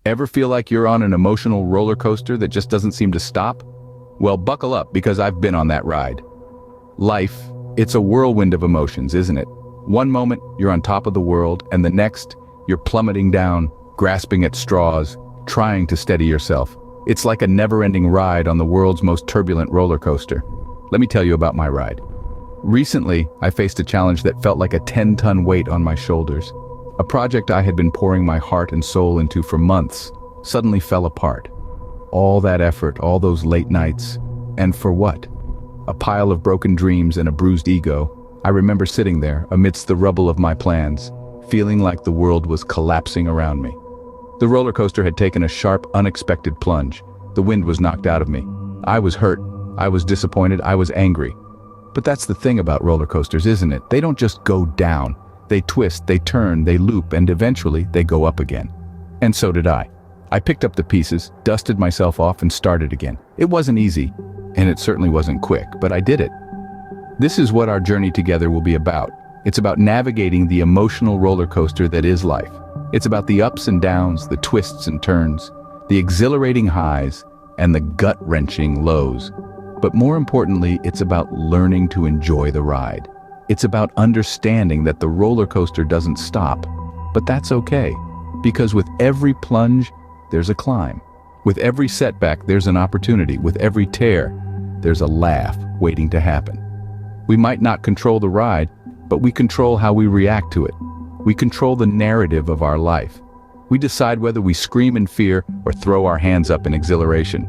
Ever feel like you're on an emotional roller coaster that just doesn't seem to stop? Well, buckle up because I've been on that ride. Life, it's a whirlwind of emotions, isn't it? One moment, you're on top of the world, and the next, you're plummeting down, grasping at straws, trying to steady yourself. It's like a never-ending ride on the world's most turbulent roller coaster. Let me tell you about my ride. Recently, I faced a challenge that felt like a 10-ton weight on my shoulders. A project I had been pouring my heart and soul into for months suddenly fell apart. All that effort, all those late nights, and for what? A pile of broken dreams and a bruised ego. I remember sitting there amidst the rubble of my plans, feeling like the world was collapsing around me. The roller coaster had taken a sharp, unexpected plunge. The wind was knocked out of me. I was hurt. I was disappointed. I was angry. But that's the thing about roller coasters, isn't it? They don't just go down. They twist, they turn, they loop, and eventually they go up again. And so did I. I picked up the pieces, dusted myself off, and started again. It wasn't easy, and it certainly wasn't quick, but I did it. This is what our journey together will be about. It's about navigating the emotional roller coaster that is life. It's about the ups and downs, the twists and turns, the exhilarating highs, and the gut-wrenching lows. But more importantly, it's about learning to enjoy the ride. It's about understanding that the roller coaster doesn't stop, but that's okay, because with every plunge, there's a climb. With every setback, there's an opportunity. With every tear, there's a laugh waiting to happen. We might not control the ride, but we control how we react to it. We control the narrative of our life. We decide whether we scream in fear or throw our hands up in exhilaration.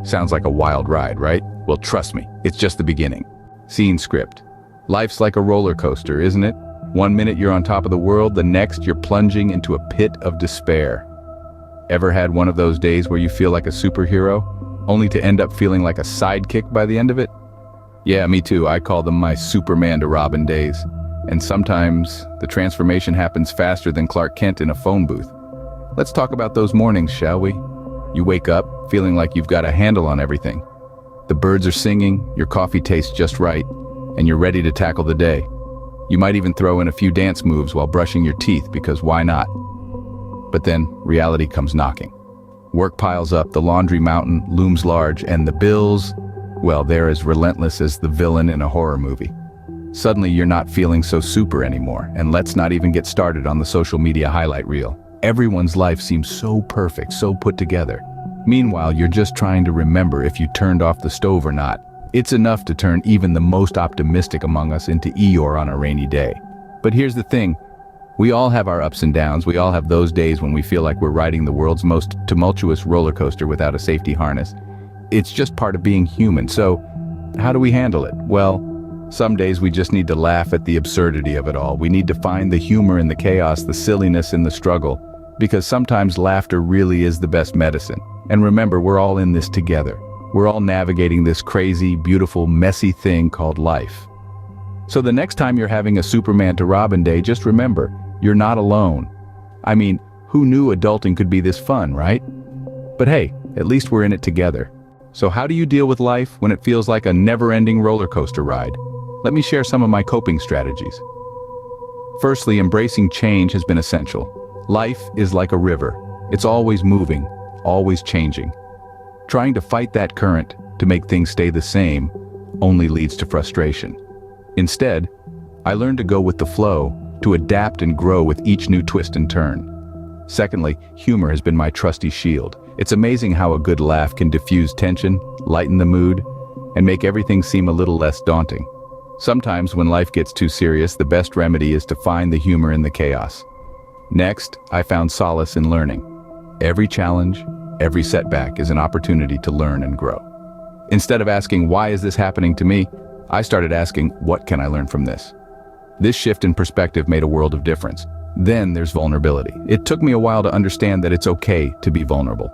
Sounds like a wild ride, right? Well, trust me, it's just the beginning. Scene script. Life's like a roller coaster, isn't it? One minute you're on top of the world, the next you're plunging into a pit of despair. Ever had one of those days where you feel like a superhero, only to end up feeling like a sidekick by the end of it? Yeah, me too. I call them my Superman to Robin days. And sometimes the transformation happens faster than Clark Kent in a phone booth. Let's talk about those mornings, shall we? You wake up feeling like you've got a handle on everything. The birds are singing, your coffee tastes just right, and you're ready to tackle the day. You might even throw in a few dance moves while brushing your teeth, because why not? But then reality comes knocking. Work piles up, the laundry mountain looms large, and the bills, well, they're as relentless as the villain in a horror movie. Suddenly you're not feeling so super anymore, and let's not even get started on the social media highlight reel. Everyone's life seems so perfect, so put together. Meanwhile, you're just trying to remember if you turned off the stove or not. It's enough to turn even the most optimistic among us into Eeyore on a rainy day. But here's the thing. We all have our ups and downs. We all have those days when we feel like we're riding the world's most tumultuous roller coaster without a safety harness. It's just part of being human. So, how do we handle it? Well, some days we just need to laugh at the absurdity of it all. We need to find the humor in the chaos, the silliness in the struggle, because sometimes laughter really is the best medicine. And remember, we're all in this together. We're all navigating this crazy, beautiful, messy thing called life. So the next time you're having a Superman to Robin day, just remember, you're not alone. I mean, who knew adulting could be this fun, right? But hey, at least we're in it together. So how do you deal with life when it feels like a never-ending roller coaster ride? Let me share some of my coping strategies. Firstly, embracing change has been essential. Life is like a river. It's always moving, always changing. Trying to fight that current to make things stay the same only leads to frustration. Instead, I learned to go with the flow, to adapt and grow with each new twist and turn. Secondly, humor has been my trusty shield. It's amazing how a good laugh can diffuse tension, lighten the mood, and make everything seem a little less daunting. Sometimes when life gets too serious, the best remedy is to find the humor in the chaos. Next, I found solace in learning. Every challenge, every setback is an opportunity to learn and grow. Instead of asking, why is this happening to me? I started asking, what can I learn from this? This shift in perspective made a world of difference. Then there's vulnerability. It took me a while to understand that it's okay to be vulnerable,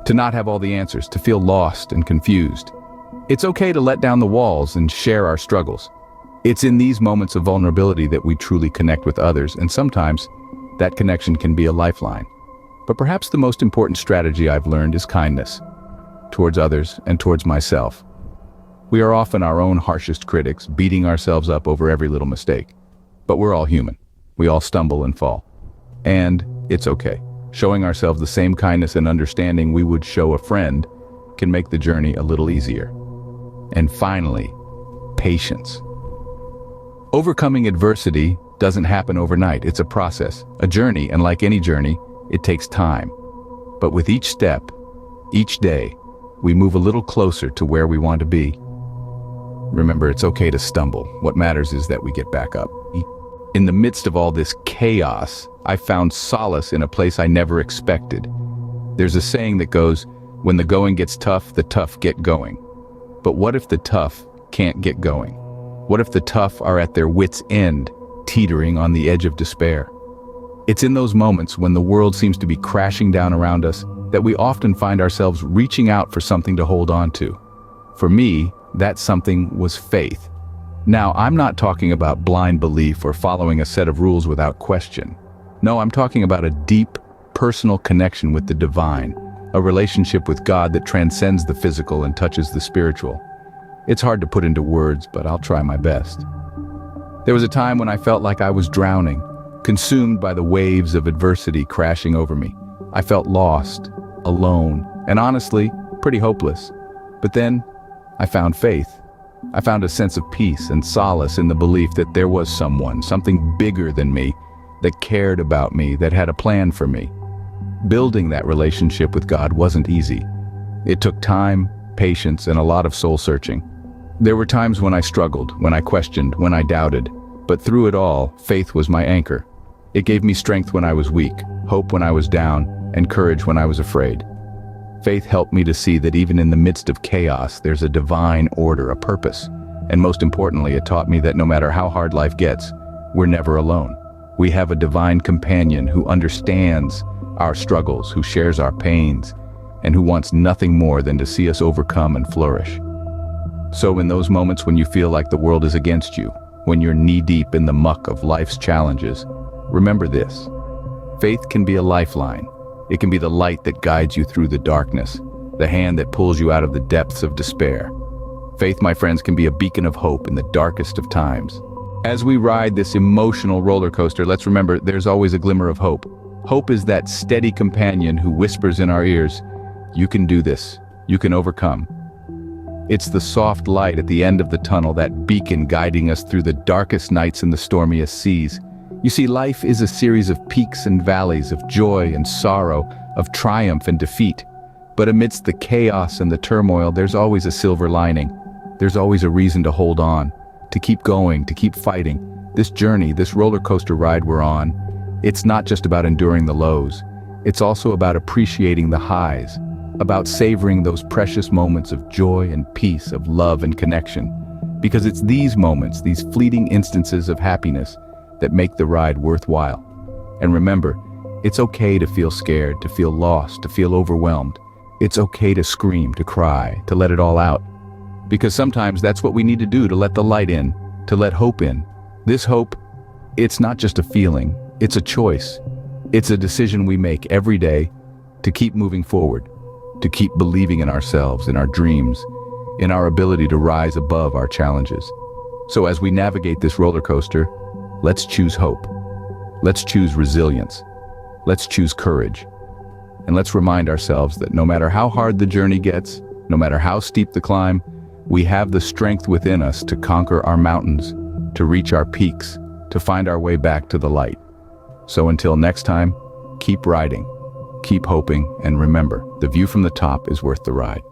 to not have all the answers, to feel lost and confused. It's okay to let down the walls and share our struggles. It's in these moments of vulnerability that we truly connect with others, and sometimes that connection can be a lifeline. But perhaps the most important strategy I've learned is kindness, towards others and towards myself. We are often our own harshest critics, beating ourselves up over every little mistake. But we're all human. We all stumble and fall. And it's okay. Showing ourselves the same kindness and understanding we would show a friend can make the journey a little easier. And finally, patience. Overcoming adversity doesn't happen overnight. It's a process, a journey, and like any journey, it takes time. But with each step, each day, we move a little closer to where we want to be. Remember, it's okay to stumble. What matters is that we get back up. In the midst of all this chaos, I found solace in a place I never expected. There's a saying that goes, when the going gets tough, the tough get going. But what if the tough can't get going? What if the tough are at their wits' end, teetering on the edge of despair? It's in those moments when the world seems to be crashing down around us that we often find ourselves reaching out for something to hold on to. For me, that something was faith. Now, I'm not talking about blind belief or following a set of rules without question. No, I'm talking about a deep, personal connection with the divine, a relationship with God that transcends the physical and touches the spiritual. It's hard to put into words, but I'll try my best. There was a time when I felt like I was drowning, consumed by the waves of adversity crashing over me. I felt lost, alone, and honestly, pretty hopeless. But then, I found faith. I found a sense of peace and solace in the belief that there was someone, something bigger than me, that cared about me, that had a plan for me. Building that relationship with God wasn't easy. It took time, patience, and a lot of soul-searching. There were times when I struggled, when I questioned, when I doubted. But through it all, faith was my anchor. It gave me strength when I was weak, hope when I was down, and courage when I was afraid. Faith helped me to see that even in the midst of chaos, there's a divine order, a purpose. And most importantly, it taught me that no matter how hard life gets, we're never alone. We have a divine companion who understands our struggles, who shares our pains, and who wants nothing more than to see us overcome and flourish. So in those moments when you feel like the world is against you, when you're knee-deep in the muck of life's challenges, remember this. Faith can be a lifeline. It can be the light that guides you through the darkness, the hand that pulls you out of the depths of despair. Faith, my friends, can be a beacon of hope in the darkest of times. As we ride this emotional roller coaster, let's remember there's always a glimmer of hope. Hope is that steady companion who whispers in our ears, "You can do this. You can overcome." It's the soft light at the end of the tunnel, that beacon guiding us through the darkest nights and the stormiest seas. You see, life is a series of peaks and valleys, of joy and sorrow, of triumph and defeat. But amidst the chaos and the turmoil, there's always a silver lining. There's always a reason to hold on, to keep going, to keep fighting. This journey, this roller coaster ride we're on, it's not just about enduring the lows. It's also about appreciating the highs, about savoring those precious moments of joy and peace, of love and connection. Because it's these moments, these fleeting instances of happiness, that make the ride worthwhile. And remember, it's okay to feel scared, to feel lost, to feel overwhelmed. It's okay to scream, to cry, to let it all out. Because sometimes that's what we need to do, to let the light in, to let hope in. This hope, it's not just a feeling, it's a choice. It's a decision we make every day to keep moving forward, to keep believing in ourselves, in our dreams, in our ability to rise above our challenges. So as we navigate this roller coaster, let's choose hope. Let's choose resilience. Let's choose courage. And let's remind ourselves that no matter how hard the journey gets, no matter how steep the climb, we have the strength within us to conquer our mountains, to reach our peaks, to find our way back to the light. So until next time, keep riding, keep hoping, and remember, the view from the top is worth the ride.